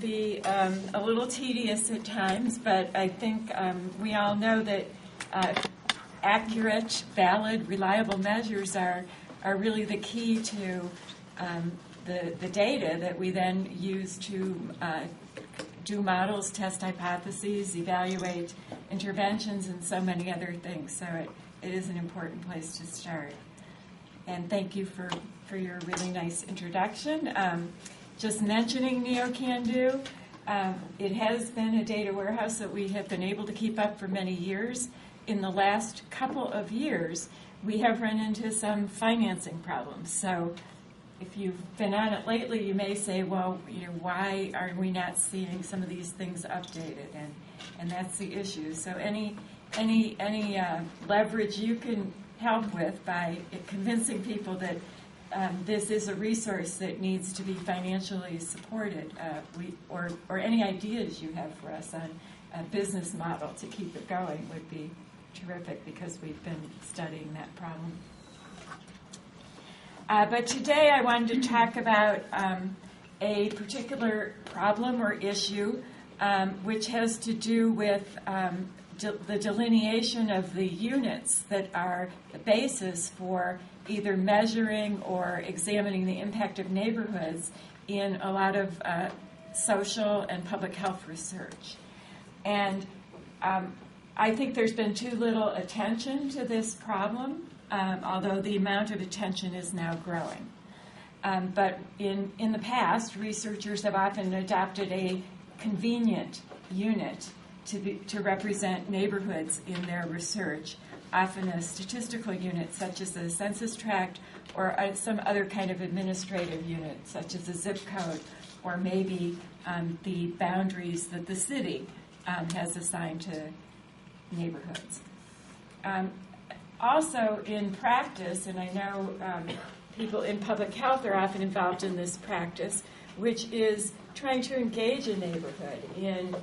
be a little tedious at times, but I think we all know that accurate, valid, reliable measures are really the key to the data that we then use to do models, test hypotheses, evaluate interventions, and so many other things. So it is an important place to start. And thank you for your really nice introduction. Just mentioning NeoCanDo, it has been a data warehouse that we have been able to keep up for many years. In the last couple of years, we have run into some financing problems. So if you've been on it lately, you may say, well, why are we not seeing some of these things updated? And that's the issue. So any leverage you can help with by convincing people that this is a resource that needs to be financially supported, or any ideas you have for us on a business model to keep it going would be terrific, because we've been studying that problem. But today I wanted to talk about a particular problem or issue which has to do with the delineation of the units that are the basis for either measuring or examining the impact of neighborhoods in a lot of social and public health research. And I think there's been too little attention to this problem, although the amount of attention is now growing. But in the past, researchers have often adopted a convenient unit to represent neighborhoods in their research, often a statistical unit such as the census tract, or some other kind of administrative unit such as a zip code, or maybe the boundaries that the city has assigned to neighborhoods. Also in practice, and I know people in public health are often involved in this practice, which is trying to engage a neighborhood in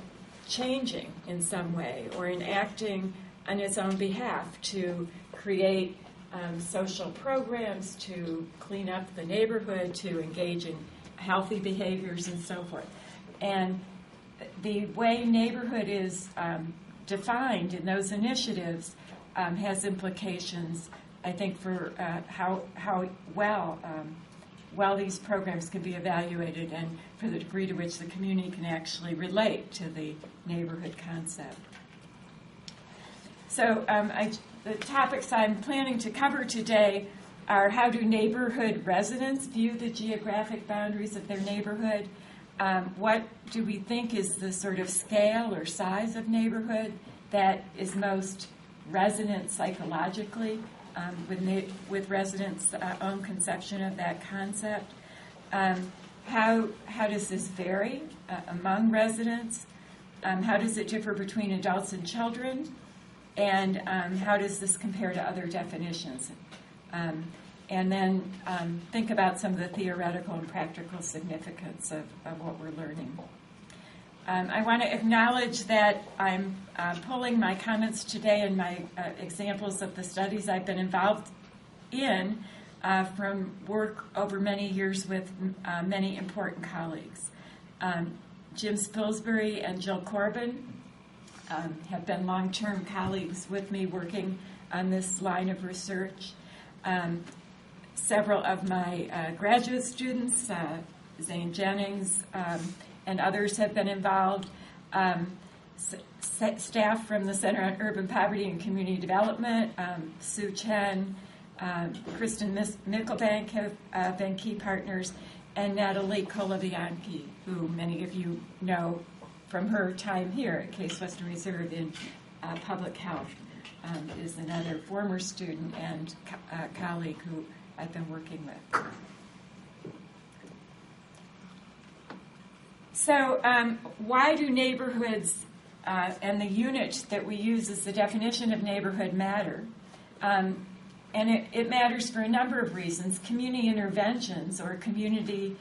changing in some way or in acting on its own behalf to create social programs, to clean up the neighborhood, to engage in healthy behaviors and so forth. And the way neighborhood is defined in those initiatives has implications, I think, for how well these programs can be evaluated and for the degree to which the community can actually relate to the neighborhood concept. So the topics I'm planning to cover today are: how do neighborhood residents view the geographic boundaries of their neighborhood? What do we think is the sort of scale or size of neighborhood that is most resonant psychologically with residents' own conception of that concept? How does this vary among residents? How does it differ between adults and children? And how does this compare to other definitions? And then think about some of the theoretical and practical significance of what we're learning. I want to acknowledge that I'm pulling my comments today and my examples of the studies I've been involved in from work over many years with many important colleagues. Jim Spilsbury and Jill Corbin have been long-term colleagues with me working on this line of research. Several of my graduate students, Zane Jennings, and others have been involved. Staff from the Center on Urban Poverty and Community Development, Sue Chen, Kristen Mickelbank have been key partners, and Natalie Kolobianki, who many of you know from her time here at Case Western Reserve in public health, is another former student and colleague who I've been working with. So why do neighborhoods and the unit that we use as the definition of neighborhood matter? And it matters for a number of reasons. Community interventions or community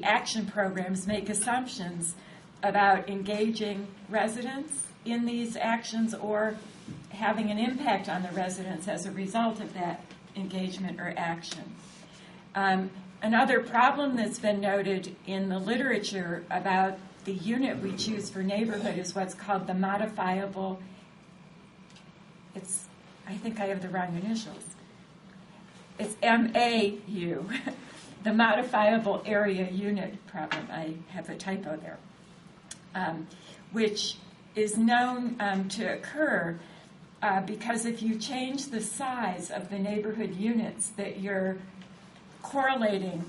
action programs make assumptions about engaging residents in these actions or having an impact on the residents as a result of that engagement or action. Another problem that's been noted in the literature about the unit we choose for neighborhood is what's called the modifiable. I think I have the wrong initials. It's MAU, the modifiable area unit problem. I have a typo there, which is known to occur because if you change the size of the neighborhood units that you're correlating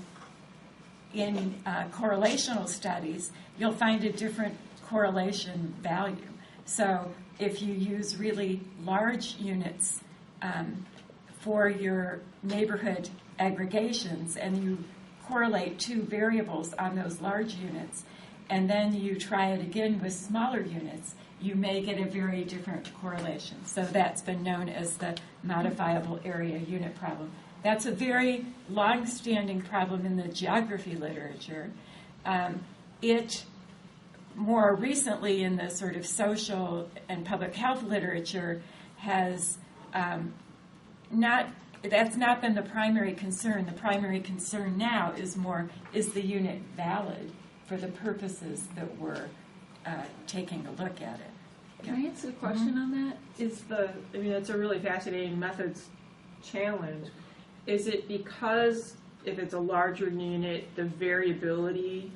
in correlational studies, you'll find a different correlation value. So if you use really large units for your neighborhood aggregations and you correlate two variables on those large units, and then you try it again with smaller units, you may get a very different correlation. So that's been known as the modifiable area unit problem. That's a very long-standing problem in the geography literature. It more recently in the sort of social and public health literature has that's not been the primary concern. The primary concern now is the unit valid for the purposes that we're taking a look at it. Can I answer a question on that? It's a really fascinating methods challenge. Is it because if it's a larger unit, the variability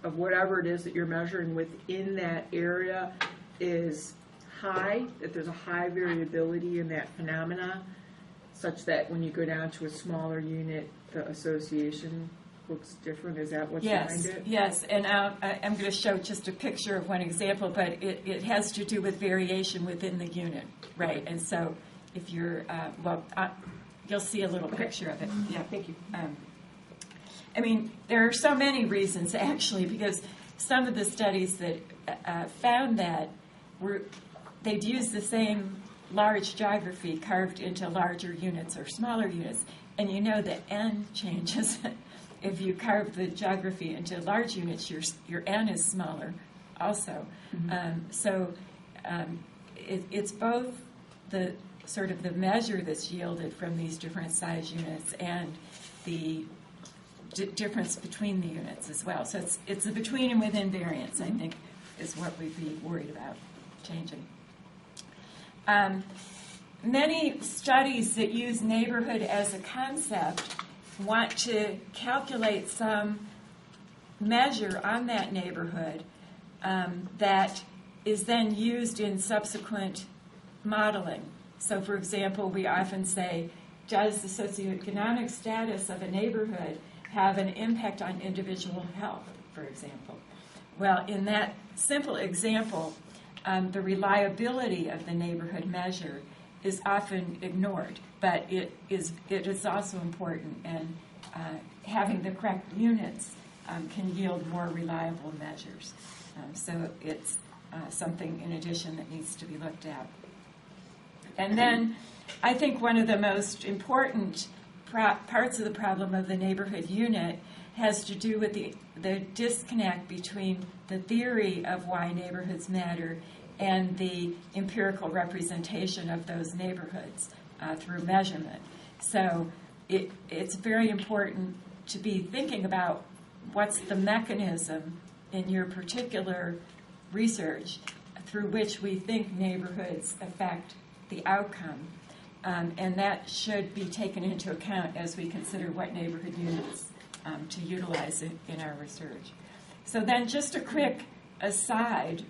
of whatever it is that you're measuring within that area is high, that there's a high variability in that phenomena, such that when you go down to a smaller unit, the association looks different? Is that what's behind it? Yes, and I'm going to show just a picture of one example, but it has to do with variation within the unit, right? And so if you're, you'll see a little picture of it. Yeah, thank you. There are so many reasons, actually, because some of the studies that found that they'd use the same large geography carved into larger units or smaller units, and you know the N changes. If you carve the geography into large units, your N is smaller also. Mm-hmm. It's both the sort of the measure that's yielded from these different size units and the difference between the units as well. So it's the between and within variance, I think, is what we'd be worried about changing. Many studies that use neighborhood as a concept want to calculate some measure on that neighborhood that is then used in subsequent modeling. So, for example, we often say, does the socioeconomic status of a neighborhood have an impact on individual health, for example? Well, in that simple example, the reliability of the neighborhood measure is often ignored, but it is also important, and having the correct units can yield more reliable measures. So it's something in addition that needs to be looked at. And then I think one of the most important parts of the problem of the neighborhood unit has to do with the disconnect between the theory of why neighborhoods matter and the empirical representation of those neighborhoods through measurement. So it's very important to be thinking about what's the mechanism in your particular research through which we think neighborhoods affect the outcome. And that should be taken into account as we consider what neighborhood units to utilize in our research. So then just a quick aside,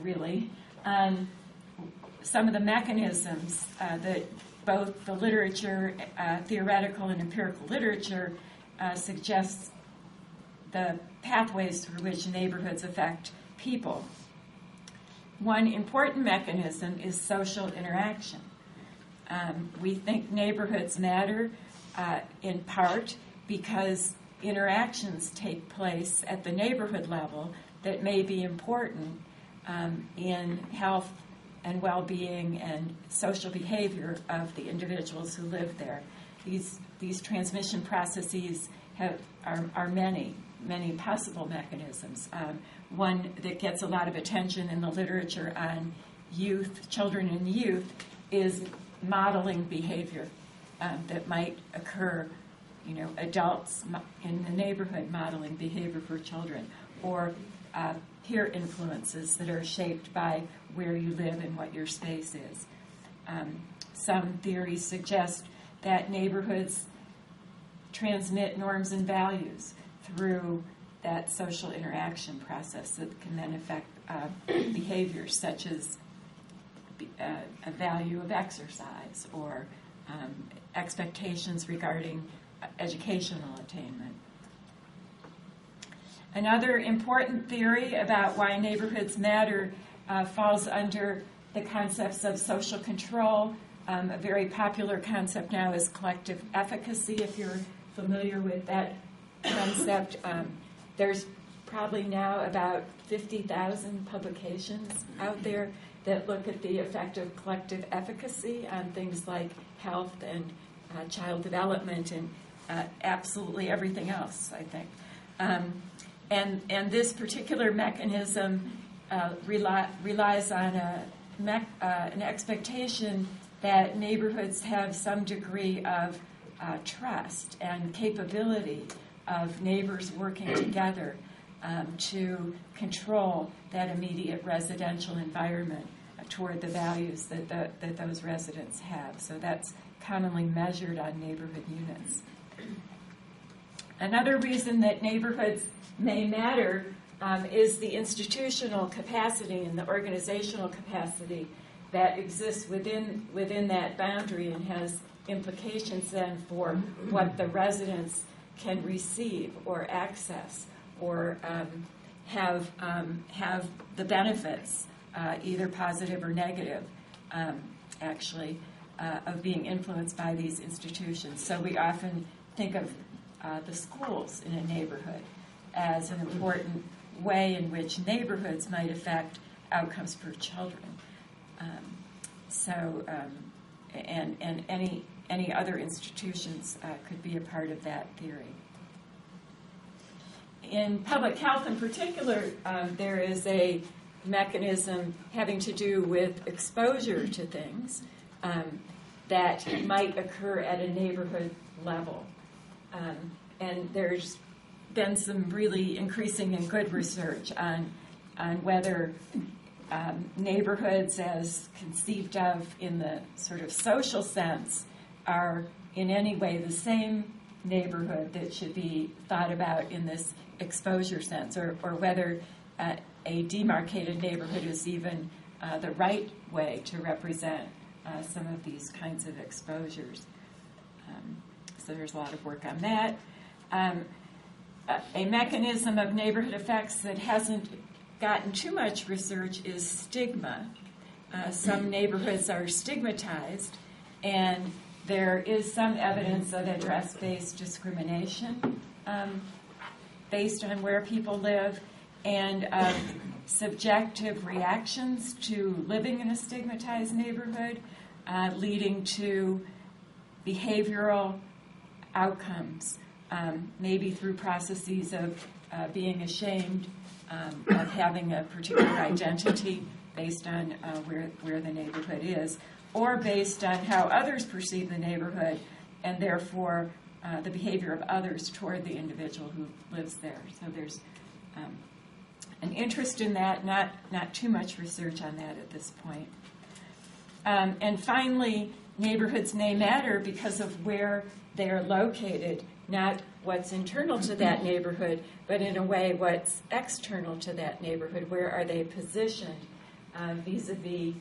really, on some of the mechanisms that both the literature, theoretical and empirical literature, suggests the pathways through which neighborhoods affect people. One important mechanism is social interaction. We think neighborhoods matter in part because interactions take place at the neighborhood level that may be important in health and well-being and social behavior of the individuals who live there. These transmission processes are many possible mechanisms. One that gets a lot of attention in the literature on children and youth, is modeling behavior that might occur adults in the neighborhood modeling behavior for children, or peer influences that are shaped by where you live and what your space is. Some theories suggest that neighborhoods transmit norms and values through that social interaction process that can then affect behaviors such as a value of exercise or expectations regarding educational attainment. Another important theory about why neighborhoods matter falls under the concepts of social control. A very popular concept now is collective efficacy, if you're familiar with that concept. There's probably now about 50,000 publications out there that look at the effect of collective efficacy on things like health and child development and absolutely everything else, I think. And this particular mechanism relies on an expectation that neighborhoods have some degree of trust and capability of neighbors working together to control that immediate residential environment toward the values that those residents have. So that's commonly measured on neighborhood units. Another reason that neighborhoods may matter is the institutional capacity and the organizational capacity that exists within that boundary and has implications then for what the residents can receive or access or have the benefits, either positive or negative, actually, of being influenced by these institutions. So we often think of the schools in a neighborhood as an important way in which neighborhoods might affect outcomes for children. And any other institutions could be a part of that theory. In public health in particular, there is a mechanism having to do with exposure to things that might occur at a neighborhood level. And there's been some really increasing and good research on whether neighborhoods as conceived of in the sort of social sense are in any way the same neighborhood that should be thought about in this exposure sense, or whether a demarcated neighborhood is even the right way to represent some of these kinds of exposures. So there's a lot of work on that. A mechanism of neighborhood effects that hasn't gotten too much research is stigma. Some neighborhoods are stigmatized, and there is some evidence of address-based discrimination based on where people live, and subjective reactions to living in a stigmatized neighborhood, leading to behavioral outcomes, maybe through processes of being ashamed of having a particular identity based on where the neighborhood is, or based on how others perceive the neighborhood, and therefore the behavior of others toward the individual who lives there. So there's an interest in that, not too much research on that at this point. And finally, neighborhoods may matter because of where they're located, not what's internal to that neighborhood, but in a way what's external to that neighborhood. Where are they positioned vis-a-vis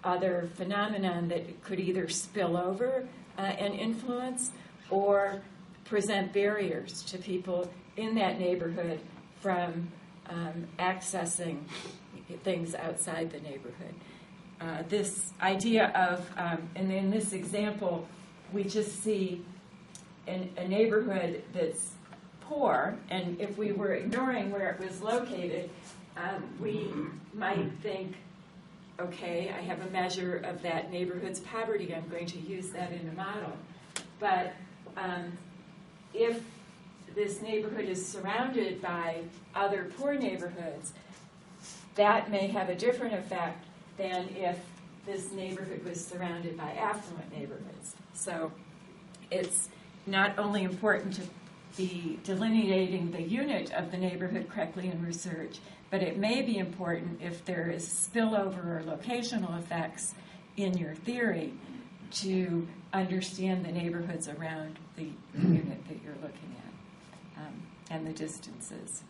other phenomenon that could either spill over and influence or present barriers to people in that neighborhood from accessing things outside the neighborhood. This idea of, and in this example, we just see a neighborhood that's poor, and if we were ignoring where it was located, we might think, okay, I have a measure of that neighborhood's poverty, I'm going to use that in a model. But if this neighborhood is surrounded by other poor neighborhoods, that may have a different effect than if this neighborhood was surrounded by affluent neighborhoods. So it's not only important to be delineating the unit of the neighborhood correctly in research, but it may be important if there is spillover or locational effects in your theory to understand the neighborhoods around the unit that you're looking at and the distances.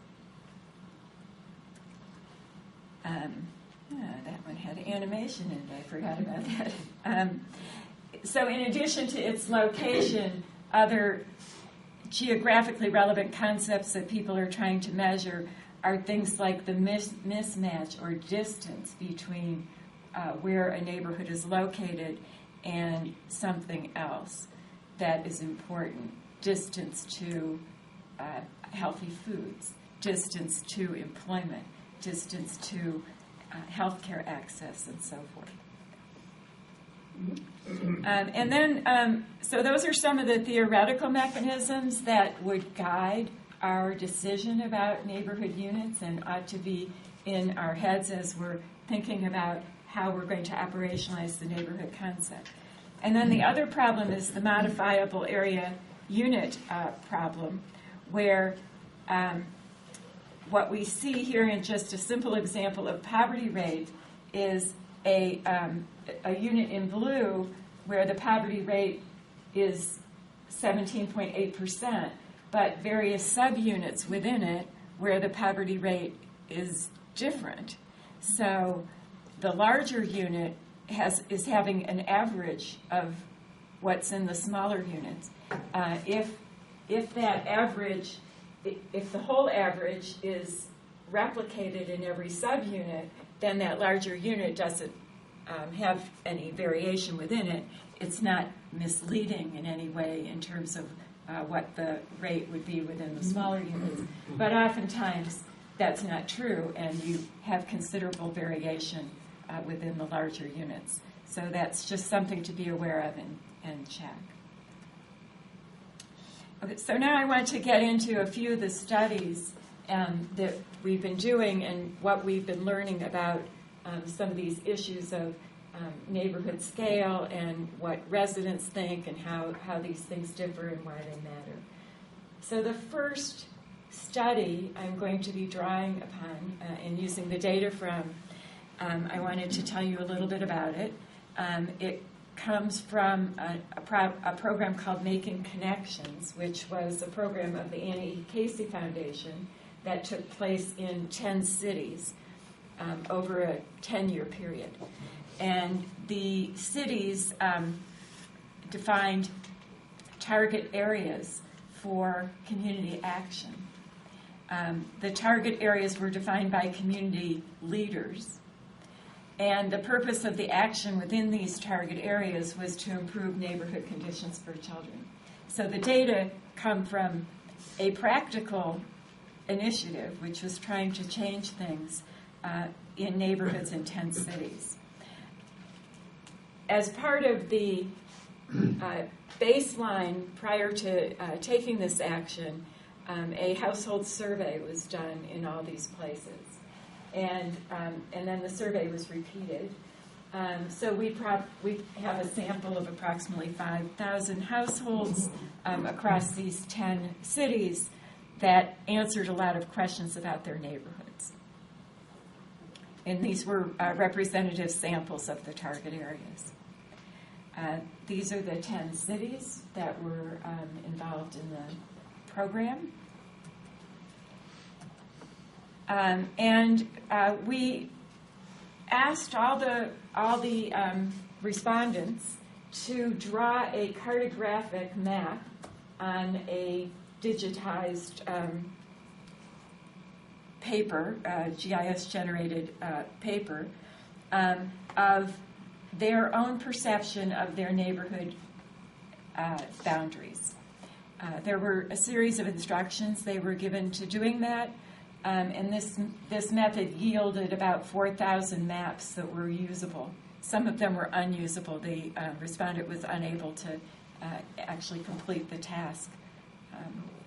That one had animation in it. I forgot about that. So in addition to its location, other geographically relevant concepts that people are trying to measure are things like the mismatch or distance between where a neighborhood is located and something else that is important. Distance to healthy foods, distance to employment, distance to healthcare access, and so forth. And then, so those are some of the theoretical mechanisms that would guide our decision about neighborhood units and ought to be in our heads as we're thinking about how we're going to operationalize the neighborhood concept. And then the other problem is the modifiable area unit problem, where what we see here in just a simple example of poverty rate is a unit in blue where the poverty rate is 17.8%, but various subunits within it where the poverty rate is different. So the larger unit is having an average of what's in the smaller units. If that average, if the whole average is replicated in every subunit, then that larger unit doesn't have any variation within it. It's not misleading in any way in terms of what the rate would be within the smaller units. But oftentimes that's not true, and you have considerable variation within the larger units. So that's just something to be aware of and check. Okay, so now I want to get into a few of the studies that we've been doing and what we've been learning about some of these issues of neighborhood scale and what residents think and how these things differ and why they matter. So the first study I'm going to be drawing upon and using the data from, I wanted to tell you a little bit about it. It comes from a program called Making Connections, which was a program of the Anna E. Casey Foundation that took place in 10 cities over a 10-year period. And the cities defined target areas for community action. The target areas were defined by community leaders. And the purpose of the action within these target areas was to improve neighborhood conditions for children. So the data come from a practical initiative, which was trying to change things in neighborhoods in 10 cities. As part of the baseline prior to taking this action, a household survey was done in all these places. And then the survey was repeated. So we have a sample of approximately 5,000 households across these 10 cities that answered a lot of questions about their neighborhoods. And these were representative samples of the target areas. These are the 10 cities that were involved in the program. And we asked all the respondents to draw a cartographic map on a digitized paper, GIS-generated paper, of their own perception of their neighborhood boundaries. There were a series of instructions they were given to doing that. And this method yielded about 4,000 maps that were usable. Some of them were unusable. The respondent was unable to actually complete the task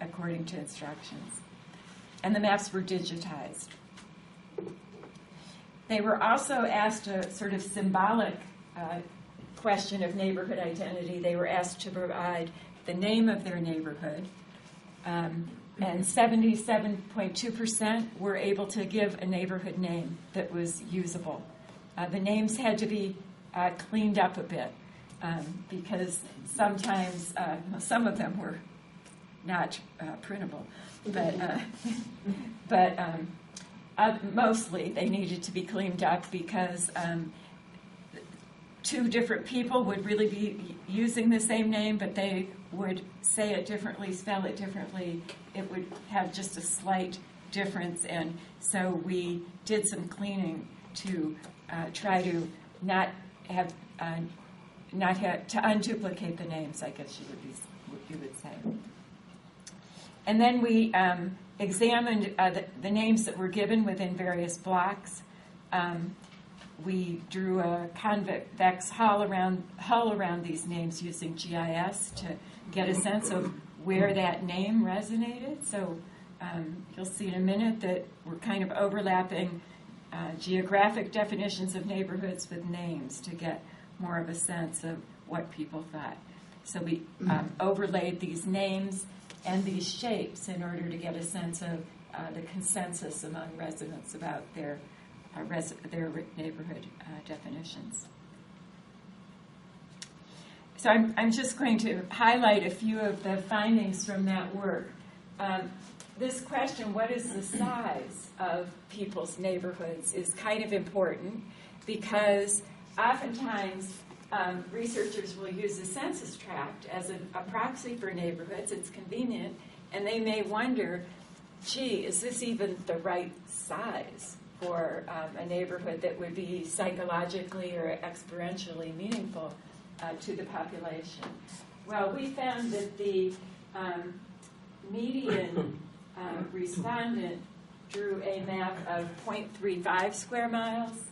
according to instructions. And the maps were digitized. They were also asked a sort of symbolic question of neighborhood identity. They were asked to provide the name of their neighborhood, and 77.2% were able to give a neighborhood name that was usable. The names had to be cleaned up a bit because sometimes some of them were not printable, but mostly they needed to be cleaned up because two different people would really be using the same name, but they would say it differently, spell it differently. It would have just a slight difference, and so we did some cleaning to try to not have to unduplicate the names, I guess you would say. And then we examined the names that were given within various blocks. We drew a convex hull around these names using GIS to get a sense of where that name resonated. So you'll see in a minute that we're kind of overlapping geographic definitions of neighborhoods with names to get more of a sense of what people thought. So we overlaid these names and these shapes in order to get a sense of the consensus among residents about their neighborhood definitions. So I'm just going to highlight a few of the findings from that work. This question, what is the size of people's neighborhoods, is kind of important because oftentimes researchers will use a census tract as a proxy for neighborhoods. It's convenient, and they may wonder, gee, is this even the right size for a neighborhood that would be psychologically or experientially meaningful to the population? Well, we found that the median respondent drew a map of 0.35 square miles.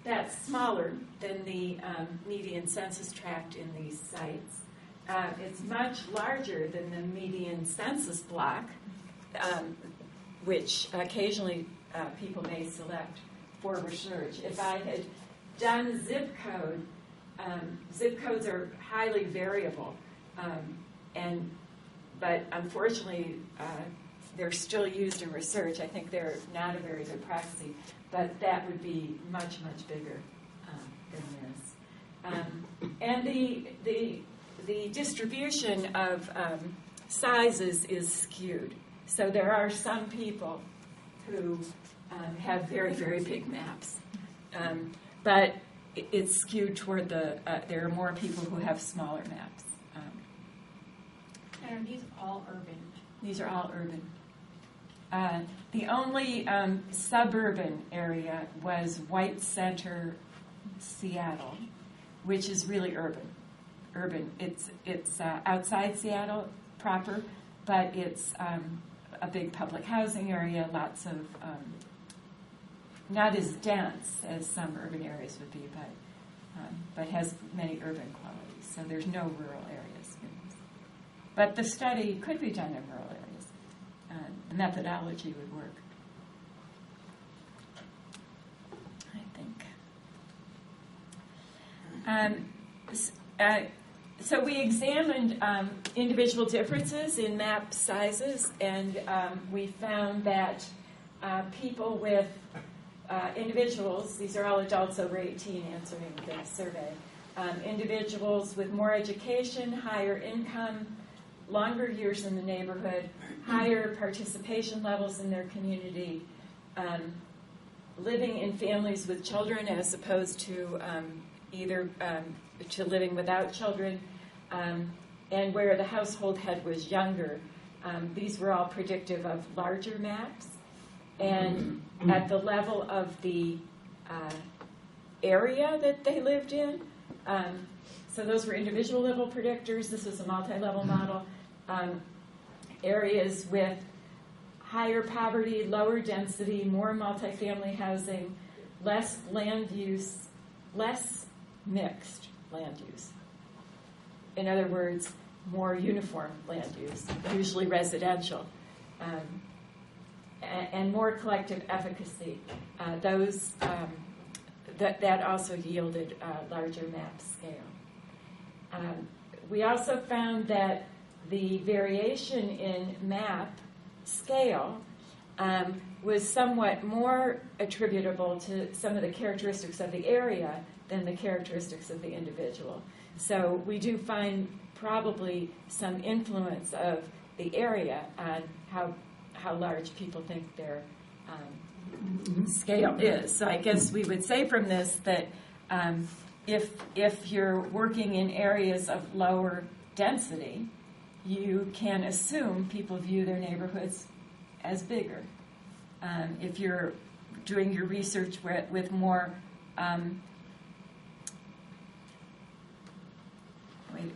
That's smaller than the median census tract in these sites. It's much larger than the median census block, which occasionally people may select for research. If I had done zip code, zip codes are highly variable, but unfortunately they're still used in research. I think they're not a very good proxy, but that would be much, much bigger than this. And the distribution of sizes is skewed. So there are some people who have very, very big maps. But it's skewed toward there are more people who have smaller maps. And are these all urban? These are all urban. The only suburban area was White Center, Seattle, which is really urban. It's outside Seattle proper, but it's a big public housing area, lots of, not as dense as some urban areas would be, but has many urban qualities. So there's no rural areas in this. But the study could be done in rural areas. The methodology would work, I think. So we examined individual differences in map sizes, and we found that people with individuals, these are all adults over 18 answering the survey, individuals with more education, higher income, longer years in the neighborhood, higher participation levels in their community, living in families with children as opposed to either to living without children, and where the household head was younger. These were all predictive of larger maps. And at the level of the area that they lived in, so those were individual level predictors. This was a multi-level model. Areas with higher poverty, lower density, more multifamily housing, less land use, less mixed land use. In other words, more uniform land use, usually residential, and more collective efficacy. That also yielded larger map scale. we also found that the variation in map scale was somewhat more attributable to some of the characteristics of the area than the characteristics of the individual. So we do find probably some influence of the area on how large people think their scale is. So I guess we would say from this that if you're working in areas of lower density, you can assume people view their neighborhoods as bigger. If you're doing your research with more, wait,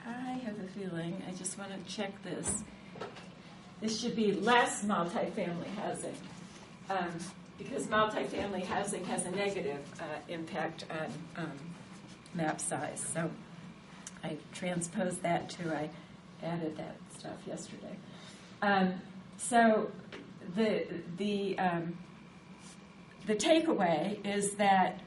I have a feeling, I just want to check this. This should be less multifamily housing, because multifamily housing has a negative impact on map size. So I transposed that to, I added that stuff yesterday. So the takeaway is that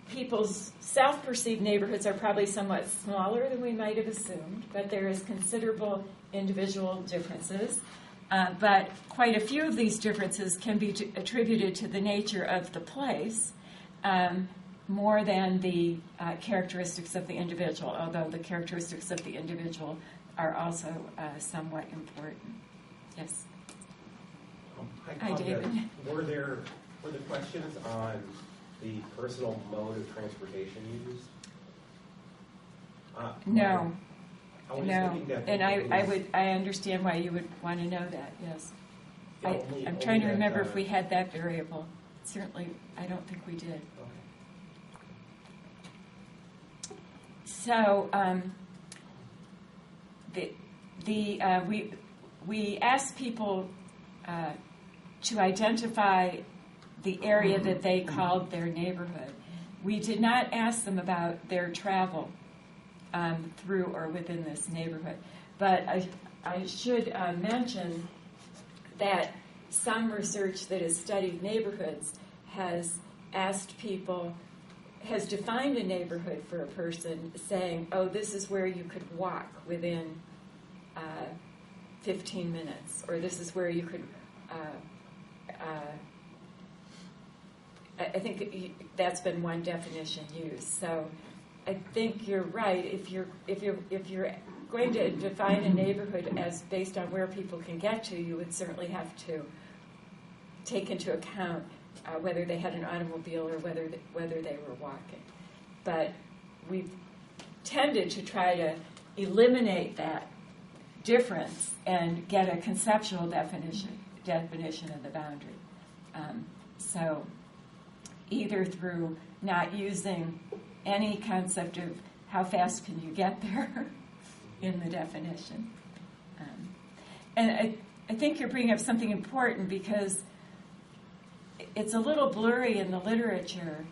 people's self-perceived neighborhoods are probably somewhat smaller than we might have assumed, but there is considerable individual differences. But quite a few of these differences can be attributed to the nature of the place more than the characteristics of the individual, although the characteristics of the individual are also somewhat important. Yes? Hi, David. Were there questions on the personal mode of transportation used? No. I was No, thinking that and it was I understand why you would want to know that, yes. only- I'm only trying to that, remember if we had that variable. Certainly, I don't think we did. Okay. So, we asked people to identify the area that they called their neighborhood. We did not ask them about their travel through or within this neighborhood. But I should mention that some research that has studied neighborhoods has asked people, has defined a neighborhood for a person, saying, oh, this is where you could walk within 15 minutes, or this is where you could, I think that's been one definition used. So I think you're right. If you're going to define a neighborhood as based on where people can get to, you would certainly have to take into account whether they had an automobile or whether they were walking. But we've tended to try to eliminate that difference and get a conceptual definition of the boundary. So either through not using any concept of how fast can you get there in the definition. And I think you're bringing up something important because it's a little blurry in the literature,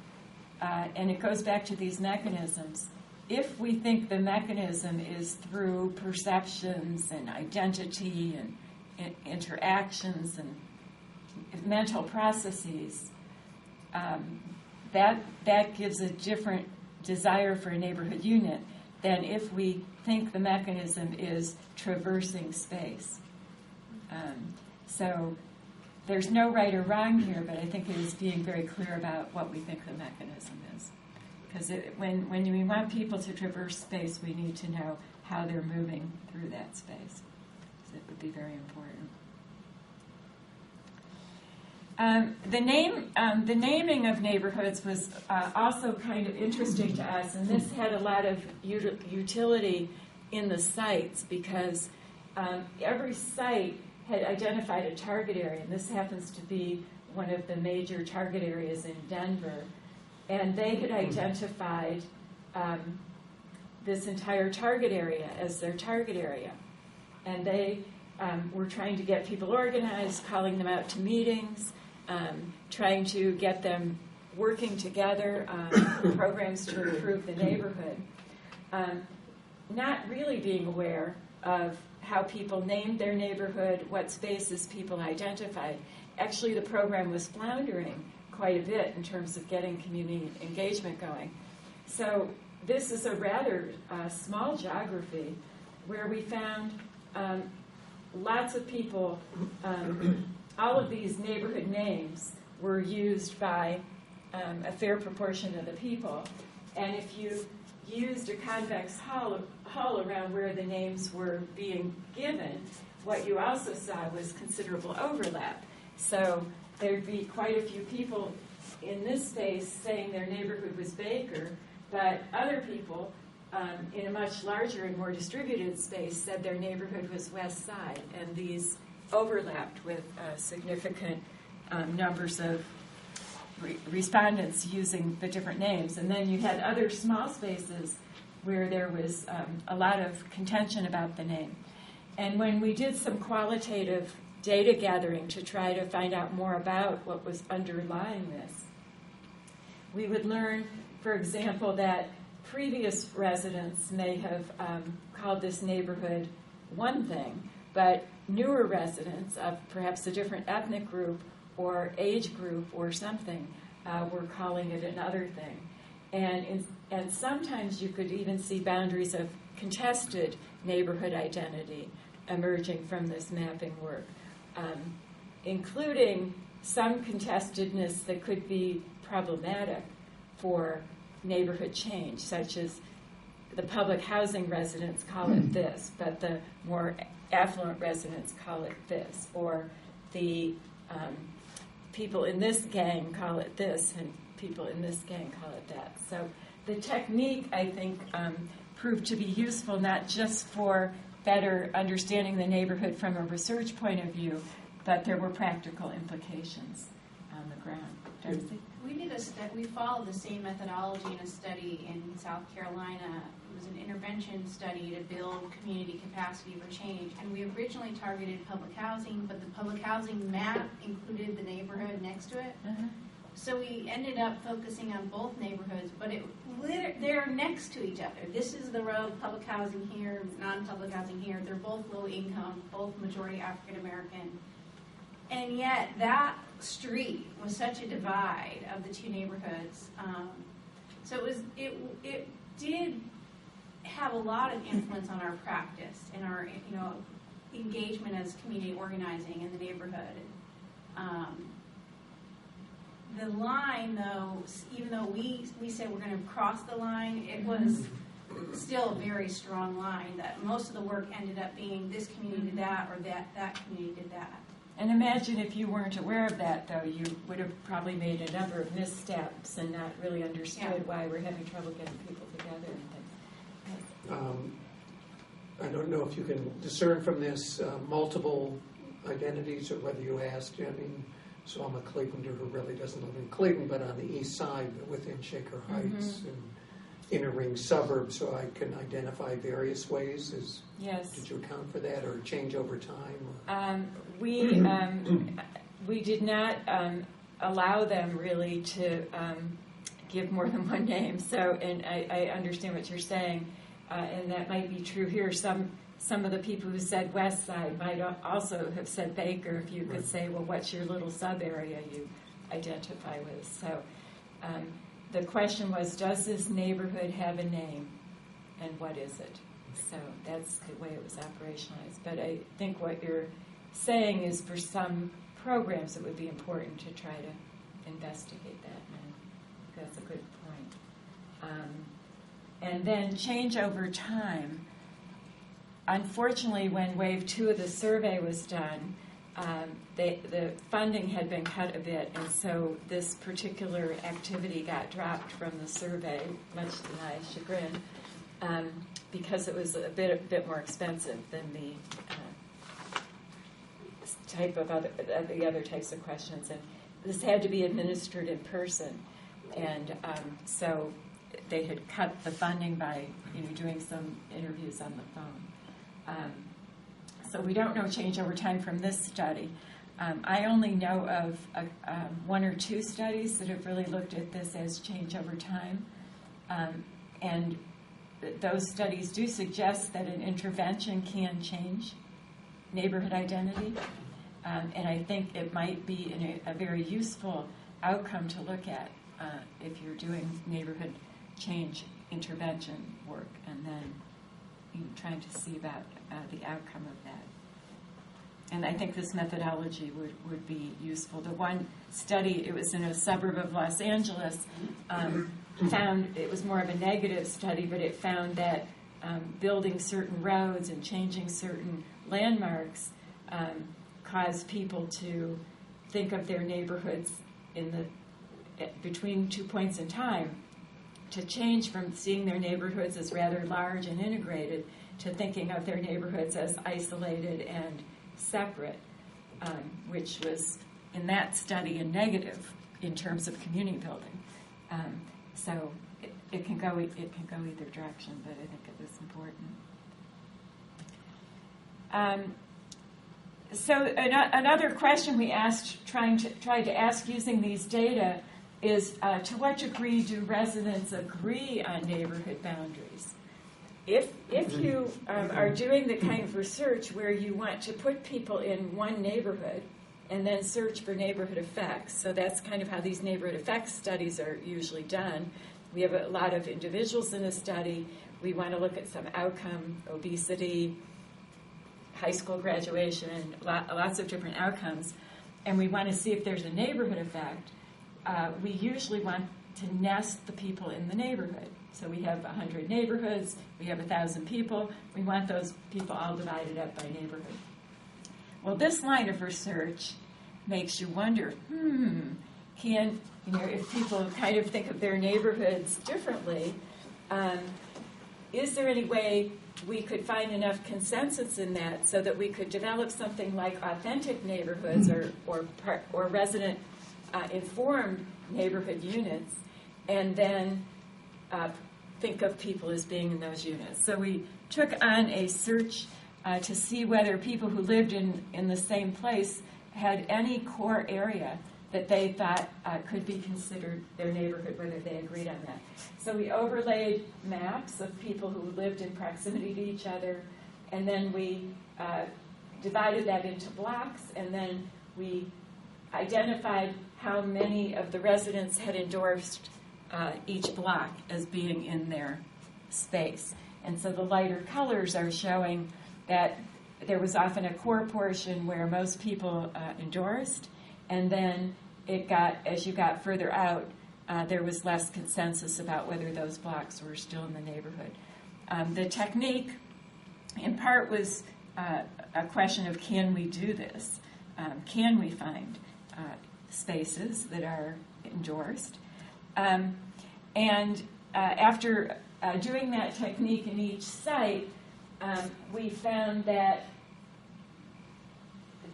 and it goes back to these mechanisms. If we think the mechanism is through perceptions and identity and interactions and mental processes, that gives a different desire for a neighborhood unit than if we think the mechanism is traversing space. So there's no right or wrong here, but I think it is being very clear about what we think the mechanism is. Because when we want people to traverse space, we need to know how they're moving through that space. So it would be very important. The naming of neighborhoods was also kind of interesting to us, and this had a lot of utility in the sites because every site had identified a target area, and this happens to be one of the major target areas in Denver, and they had identified this entire target area as their target area, and they were trying to get people organized, calling them out to meetings, trying to get them working together on programs to improve the neighborhood, not really being aware of how people named their neighborhood, what spaces people identified. Actually, the program was floundering quite a bit in terms of getting community engagement going. So this is a rather small geography where we found lots of people, all of these neighborhood names were used by a fair proportion of the people. And if you used a convex hull around where the names were being given, what you also saw was considerable overlap. So there'd be quite a few people in this space saying their neighborhood was Baker, but other people in a much larger and more distributed space said their neighborhood was West Side, and these overlapped with significant numbers of respondents using the different names. And then you had other small spaces where there was a lot of contention about the name. And when we did some qualitative data gathering to try to find out more about what was underlying this, we would learn, for example, that previous residents may have called this neighborhood one thing, but newer residents of perhaps a different ethnic group or age group or something were calling it another thing. And sometimes you could even see boundaries of contested neighborhood identity emerging from this mapping work, including some contestedness that could be problematic for neighborhood change, such as the public housing residents call it this, but the more affluent residents call it this, or the people in this gang call it this, and people in this gang call it that. So the technique, I think, proved to be useful not just for better understanding the neighborhood from a research point of view, but there were practical implications on the ground. Darcy? We followed the same methodology in a study in South Carolina. It was an intervention study to build community capacity for change. And we originally targeted public housing, but the public housing map included the neighborhood next to it. Uh-huh. So we ended up focusing on both neighborhoods, but they're next to each other. This is the road, public housing here, non-public housing here. They're both low income, both majority African American. And yet that street was such a divide of the two neighborhoods. So it did have a lot of influence on our practice and our engagement as community organizing in the neighborhood. The line, though, even though we said we're going to cross the line, it was still a very strong line that most of the work ended up being this community did that or that community did that. And imagine if you weren't aware of that, though, you would have probably made a number of missteps and not really understood why we're having trouble getting people together and things. I don't know if you can discern from this multiple identities or whether you asked. I mean, so I'm a Claytoner who really doesn't live in Clayton, but on the east side, within Shaker Heights and inner ring suburbs, so I can identify various ways. Yes. Did you account for that, or change over time? We did not allow them really to give more than one name. So, and I understand what you're saying, and that might be true here. Some of the people who said West Side might also have said Baker. If you could say, well, what's your little sub area you identify with? So, the question was, does this neighborhood have a name, and what is it? So that's the way it was operationalized. But I think what you're saying is for some programs it would be important to try to investigate that, and that's a good point. And then change over time. Unfortunately, when Wave 2 of the survey was done, the funding had been cut a bit, and so this particular activity got dropped from the survey, much to my chagrin, because it was a bit more expensive than the type of the other types of questions, and this had to be administered in person, and so they had cut the funding by doing some interviews on the phone. So we don't know change over time from this study. I only know of one or two studies that have really looked at this as change over time, and those studies do suggest that an intervention can change neighborhood identity, and I think it might be a very useful outcome to look at if you're doing neighborhood change intervention work, and then trying to see about the outcome of that. And I think this methodology would be useful. The one study, it was in a suburb of Los Angeles, found it was more of a negative study, but it found that building certain roads and changing certain landmarks caused people to think of their neighborhoods between 2 points in time, to change from seeing their neighborhoods as rather large and integrated to thinking of their neighborhoods as isolated and separate, which was in that study a negative in terms of community building. So it can go either direction, but I think it was important. So another question we tried to ask using these data is to what degree do residents agree on neighborhood boundaries? If you are doing the kind of research where you want to put people in one neighborhood and then search for neighborhood effects, so that's kind of how these neighborhood effects studies are usually done. We have a lot of individuals in a study. We want to look at some outcome, obesity, high school graduation, lots of different outcomes, and we want to see if there's a neighborhood effect. We usually want to nest the people in the neighborhood. So we have 100 neighborhoods, we have 1,000 people, we want those people all divided up by neighborhood. Well, this line of research makes you wonder, if people kind of think of their neighborhoods differently, is there any way we could find enough consensus in that so that we could develop something like authentic neighborhoods or resident informed neighborhood units, and then think of people as being in those units. So we took on a search to see whether people who lived in the same place had any core area that they thought could be considered their neighborhood, whether they agreed on that. So we overlaid maps of people who lived in proximity to each other, and then we divided that into blocks, and then we identified how many of the residents had endorsed each block as being in their space. And so the lighter colors are showing that there was often a core portion where most people endorsed, and then as you got further out, there was less consensus about whether those blocks were still in the neighborhood. The technique, in part, was a question of, can we do this? Can we find spaces that are endorsed? And after doing that technique in each site, we found that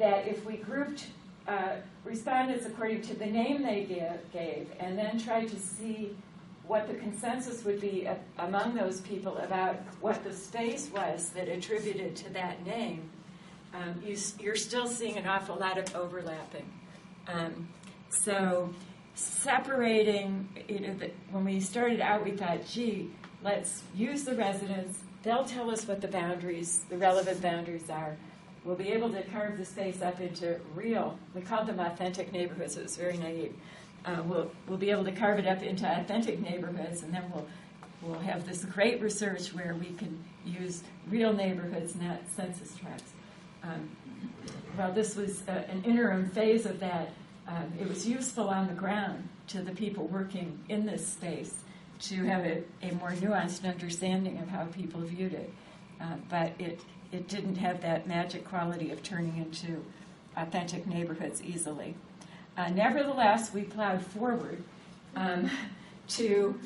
if we grouped respondents according to the name they gave and then tried to see what the consensus would be among those people about what the space was that attributed to that name, you're still seeing an awful lot of overlapping. So separating, when we started out, we thought, let's use the residents. They'll tell us what the relevant boundaries are. We'll be able to carve the space up into real, we called them authentic neighborhoods. It was very naive. We'll be able to carve it up into authentic neighborhoods, and then we'll have this great research where we can use real neighborhoods, not census tracts. Well, this was an interim phase of that. It was useful on the ground to the people working in this space to have a more nuanced understanding of how people viewed it. But it didn't have that magic quality of turning into authentic neighborhoods easily. Nevertheless, we plowed forward to...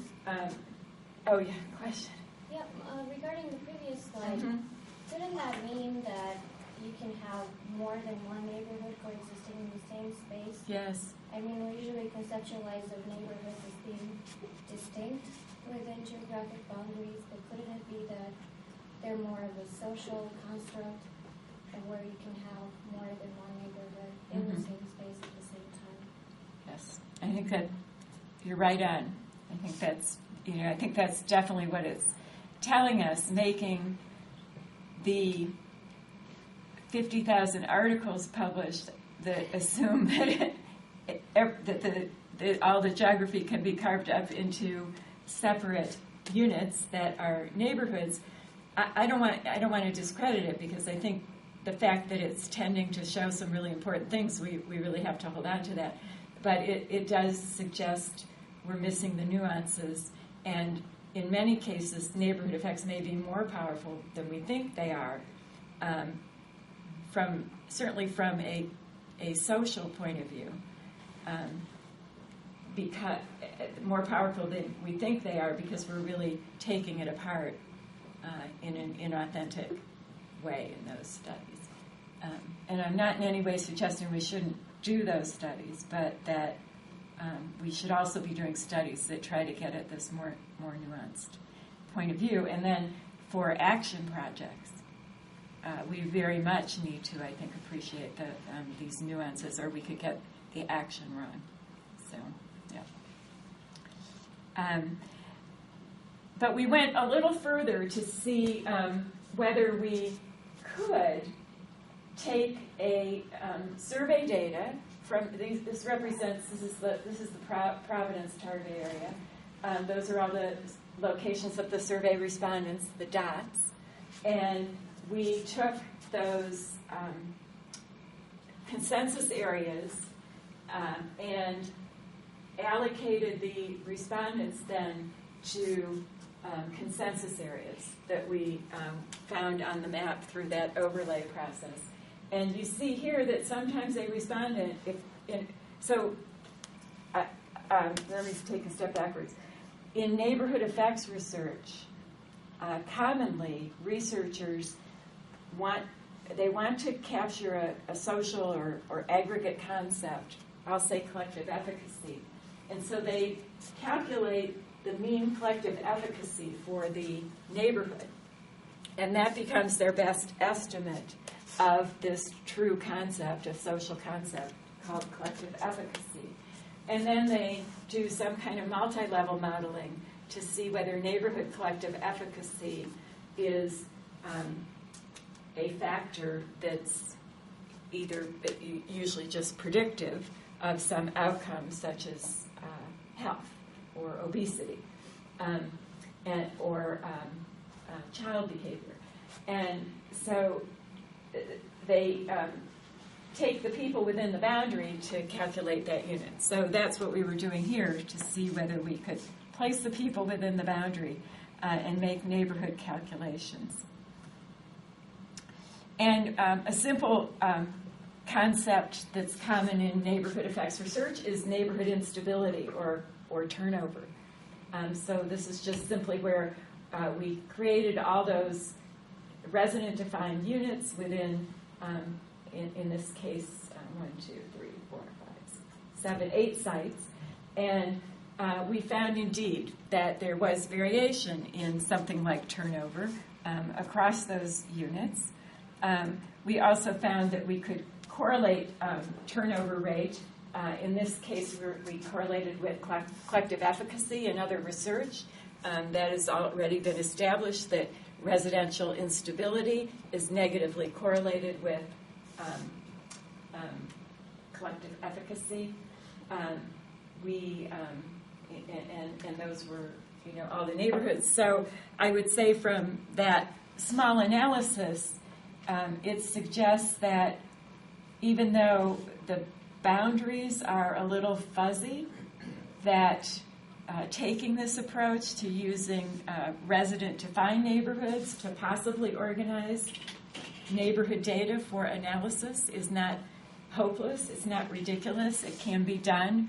question? Yeah, regarding the previous slide, didn't that mean that you can have more than one neighborhood coexisting in the same space? Yes. I mean, we usually conceptualize of neighborhoods as being distinct within geographic boundaries, but couldn't it be that they're more of a social construct and where you can have more than one neighborhood in the same space at the same time? Yes. I think that you're right on. I think that's definitely what it's telling us, making the 50,000 articles published that assume that all the geography can be carved up into separate units that are neighborhoods, I don't want to discredit it, because I think the fact that it's tending to show some really important things, we really have to hold on to that. But it does suggest we're missing the nuances, and in many cases, neighborhood effects may be more powerful than we think they are, certainly from a social point of view, because more powerful than we think they are, because we're really taking it apart in an inauthentic way in those studies. And I'm not in any way suggesting we shouldn't do those studies, but that we should also be doing studies that try to get at this more nuanced point of view. And then for action projects, we very much need to, I think, appreciate these nuances, or we could get the action wrong. So, yeah. But we went a little further to see whether we could take a survey data from these. This is the Providence target area. Those are all the locations of the survey respondents, the dots, and we took those consensus areas and allocated the respondents then to consensus areas that we found on the map through that overlay process. And you see here that sometimes a respondent, let me take a step backwards. In neighborhood effects research, commonly researchers want to capture a social or aggregate concept, I'll say collective efficacy. And so they calculate the mean collective efficacy for the neighborhood. And that becomes their best estimate of this true concept, a social concept called collective efficacy. And then they do some kind of multi-level modeling to see whether neighborhood collective efficacy is a factor that's either usually just predictive of some outcomes such as health or obesity or child behavior. And so they take the people within the boundary to calculate that unit. So that's what we were doing here, to see whether we could place the people within the boundary and make neighborhood calculations. And a simple concept that's common in neighborhood effects research is neighborhood instability or turnover. So this is just simply where we created all those resident-defined units within, in this case, 1, 2, 3, 4, 5, 6, 7, 8 sites. And we found indeed that there was variation in something like turnover across those units. We also found that we could correlate turnover rate. In this case, we correlated with collective efficacy and other research. That has already been established that residential instability is negatively correlated with collective efficacy. And those were, all the neighborhoods. So I would say from that small analysis, it suggests that even though the boundaries are a little fuzzy, that taking this approach to using resident-defined neighborhoods to possibly organize neighborhood data for analysis is not hopeless, it's not ridiculous, it can be done.